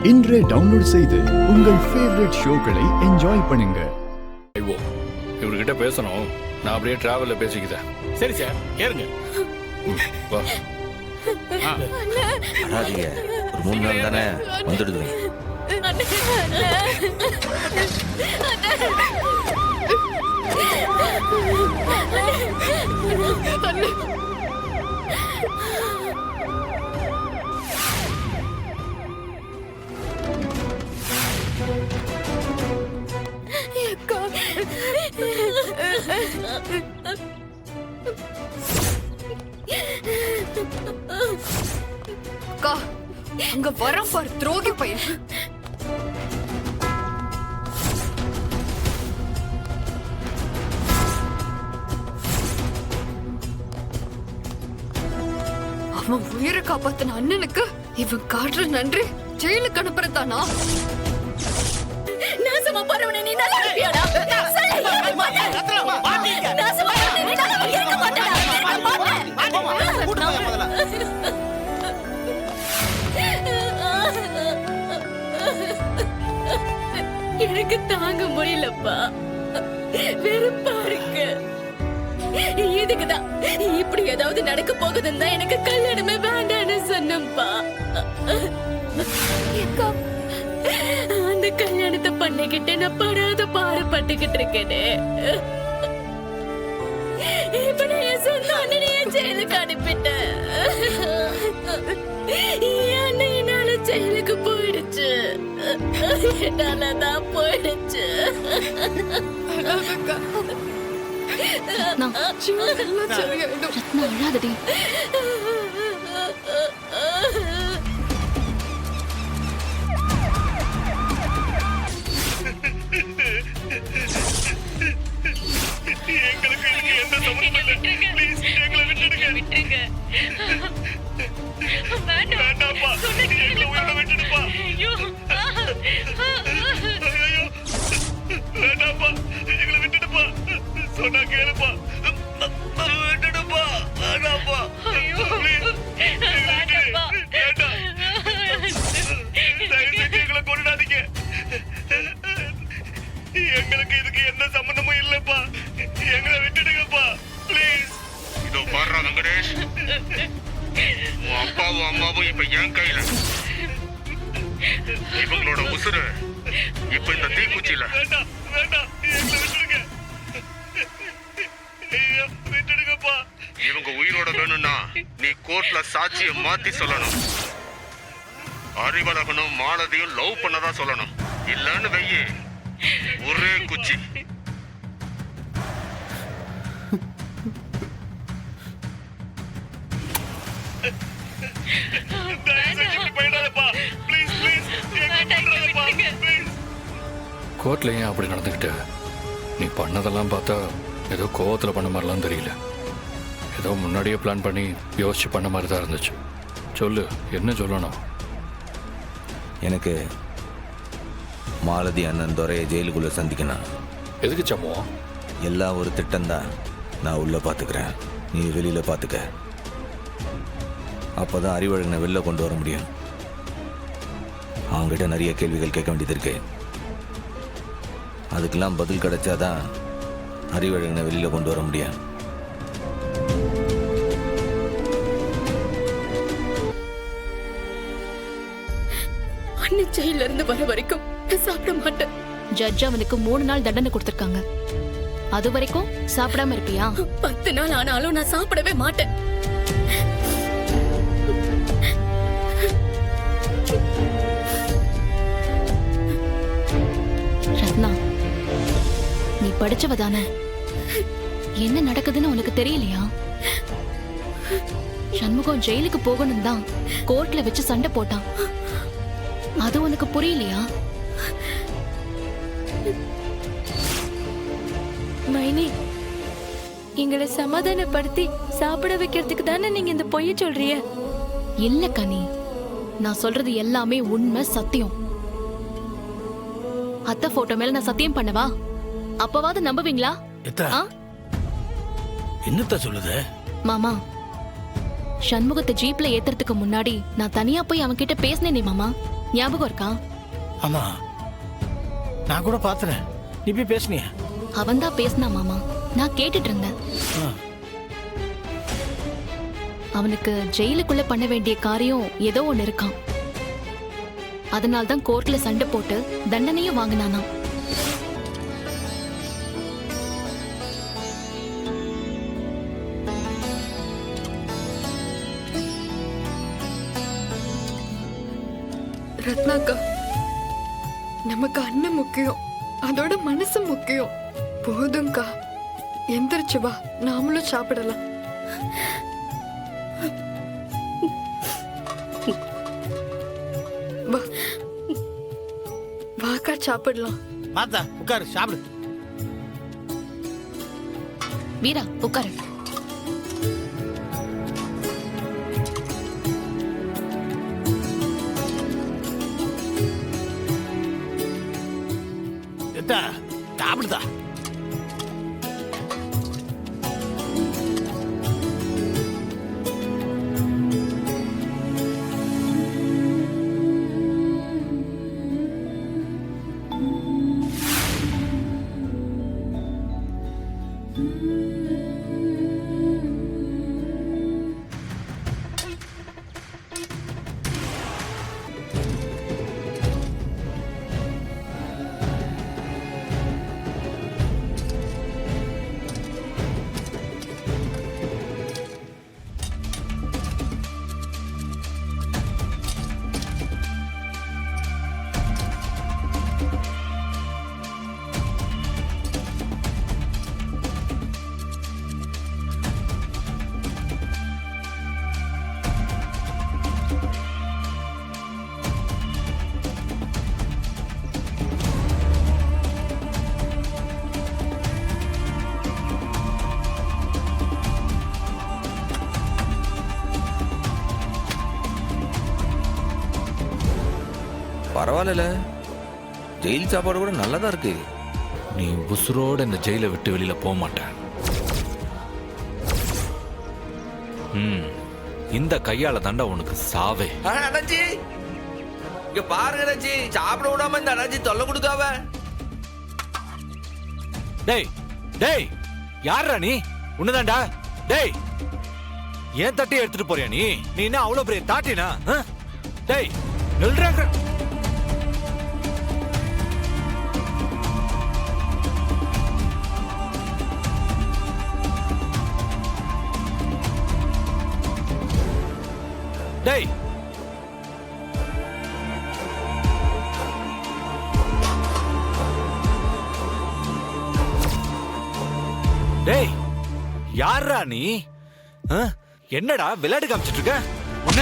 இன்றே டவுன்லோட் செய்து உங்கள் ஃபேவரட் ஷோக்களை என்ஜாய் பண்ணுங்க. ஐயோ, இவர்கிட்ட பேசணும். நான் அப்படியே டிராவல்ல பேசிக்கிறேன். சரி சார், ஏறுங்க. வா. அழாதீங்க, ஒரு 3 நாள் தானே வந்துடுது. அக்கா, அங்க வரம் பாரு துரோகி பையன். அவன் உயிரை காப்பாத்தின அண்ணனுக்கு இவன் காட்டுற நன்றி ஜெயிலுக்கு அனுப்புறதானா? நாசமா போறவனே, நீ நல்லா இருப்பியாடா? நாசமா போறவனே, நீ நல்லா இருக்க மாட்டடா. எனக்கு தாங்க முடியலப்பா, வெறுப்பா இருக்கு. இதுக்குதான் இப்படி ஏதாவது நடக்க போகுதுன்னு தான் எனக்கு கல்யாணமே வேண்டான்னு சொன்னப்பா. அந்த கல்யாணத்தை பண்ணிக்கிட்டு நான் படாத பாடுபட்டுக்கிட்டு இருக்கேனே. இப்ப நான் என் சொந்த அண்ணனையே ஜெயிலுக்கு அனுப்பிட்டேன். என் அண்ணன் என்னால ஜெயிலுக்கு போயிடுச்சு. என்னாலதான் போயிடுச்சு. ரத்னா, அழாதடி. எங்களுக்கு எந்த சம்பந்தமும் இல்லை. ப்ளீஸ் எங்களை விட்டுடுங்க. வேண்டாப்பா, எங்களை உயிரோட விட்டுடுப்பா. ஐயோ, வேண்டாப்பா, எங்களை விட்டுடுப்பா. சொன்னா கேளுப்பா. விட்டுடுப்பா, வேண்டாப்பா. வேண்டாம், தயவு செஞ்சு எங்களை கொண்டாதீங்க. எங்களுக்கு இதுக்கு எந்த சம்பந்தமும் இல்லப்பா. எங்களை விட்டுடுங்கப்பா, ப்ளீஸ். இதோ பாடுறா வெங்கடேஷ், உன் அப்பாவும் அம்மாவும் இப்ப என் கையில. இவங்களோட உசுறு இப்ப இந்த தீக்குச்சியில. வேண்டாம், எங்களை விட்டுடுங்க. ஐயோ, விட்டுடுங்கப்பா. இவங்க உயிரோட வேணும்னா நீ கோர்ட்ல சாட்சியை மாத்தி சொல்லணும். அறிவழகனும் மாலதியும் லவ் பண்ணதான் சொல்லணும். இல்லன்னு வெய்யி, ஒரே குச்சி. கோர்ட்ல ஏன் அப்படி நடந்துக்கிட்ட? நீ பண்ணதெல்லாம் பார்த்தா ஏதோ கோவத்தில் பண்ண மாதிரிலாம் தெரியல. ஏதோ முன்னாடியே பிளான் பண்ணி யோசிச்சு பண்ண மாதிரி தான் இருந்துச்சு. சொல்லு, என்ன சொல்லணும்? எனக்கு மாலதி அண்ணன் துறையை ஜெயிலுக்குள்ள சந்திக்கணும். எதுக்கு சம்மோ? எல்லாம் ஒரு திட்டம்தான். நான் உள்ள பார்த்துக்கிறேன், நீ வெளியில பார்த்துக்க. அப்போதான் அறிவழகனை வெளில கொண்டு வர முடியும். அவங்ககிட்ட நிறைய கேள்விகள் கேட்க வேண்டியது இருக்கு. அதுக்கெல்லாம் பதில் கிடைச்சாதான் அறிவழகனை வெளியில கொண்டு வர முடியும். அண்ணன் ஜெயில இருந்து வர வரைக்கும் நான் சாப்பிட மாட்டேன். ஜட்ஜ் அவனுக்கு 3 நாள் தண்டனை கொடுத்திருக்காங்க. அது வரைக்கும் சாப்பிடாம இருப்பியா? 10 நாள் ஆனாலும் நான் சாப்பிடவே மாட்டேன். ரத்னா, நீ படிச்சவ தானே? என்ன நடக்குதுன்னு உனக்கு தெரியலையா? சண்முகம் ஜெயிலுக்கு போகணும் தான் கோர்ட்ல வச்சு சண்டை போட்டான். அது உனக்கு புரியலையா? மைனி, எங்களை சமாதானப்படுத்தி சாப்பிட வைக்கிறதுக்கு தானே நீங்க இந்த பொய்ய சொல்றிய? இல்ல கனி, நான் சொல்றது எல்லாமே உண்மை, சத்தியம். அத்தை போட்டோ மேல நான் சத்தியம் பண்ணவா? அப்பவாது நம்புவீங்களா? என்னத்த சொல்லுது மாமா? சண்முகத்தை ஜீப்ல ஏத்துறதுக்கு முன்னாடி நான் தனியா போய் அவன் கிட்ட பேசினேனே மாமா. ஞாபகம் இருக்கா? ஆமா, நான் கூட பாத்துறேன். நீ போய் பேசுனிய? அவன்தான் பேசினா மாமா, நான் கேட்டுட்டு இருந்தேன். அவனுக்கு ஜெயிலுக்குள்ள பண்ண வேண்டிய காரியம் ஏதோ ஒண்ணு இருக்கான். அதனால்தான் கோர்ட்ல சண்டை போட்டு தண்டனையும் வாங்கினானா. ரத்னாக்கா, நமக்கு அண்ணன் முக்கியம், அதோட மனசு முக்கியம். போதும்க்கா, எந்திரிச்சு வா, நாமளும் சாப்பிடலாம். வா வாக்கா, சாப்பிடலாம். மாத்தா உட்காரு, சாப்பிடு. வீரா உட்காரு. எத்தா சாப்பிடுதா? பரவாயில்ல, ஜெயில் சாப்பாடு கூட நல்லதா இருக்கு. நீ உசுரோட இந்த ஜெயிலை விட்டு வெளியில போக மாட்டேன். இந்த கையால தாண்டா உனக்கு சாவே. அண்ணாச்சி இங்க பாருங்க அண்ணாச்சி, சாப்பிட விடாம இந்த அண்ணாச்சி தொல்லை கொடுக்காவ. டேய் டேய், யாரா நீ? உன்னதாண்டா. டேய், ஏன் தட்டி எடுத்துட்டு போறியா நீ? நீ என்ன அவ்வளவு பெரிய தாட்டினா? டேய் நில்றாங்க. டேய் டேய், யாரா நீ? என்னடா விளையாட்டு காமிச்சிட்டு இருக்க? உன்ன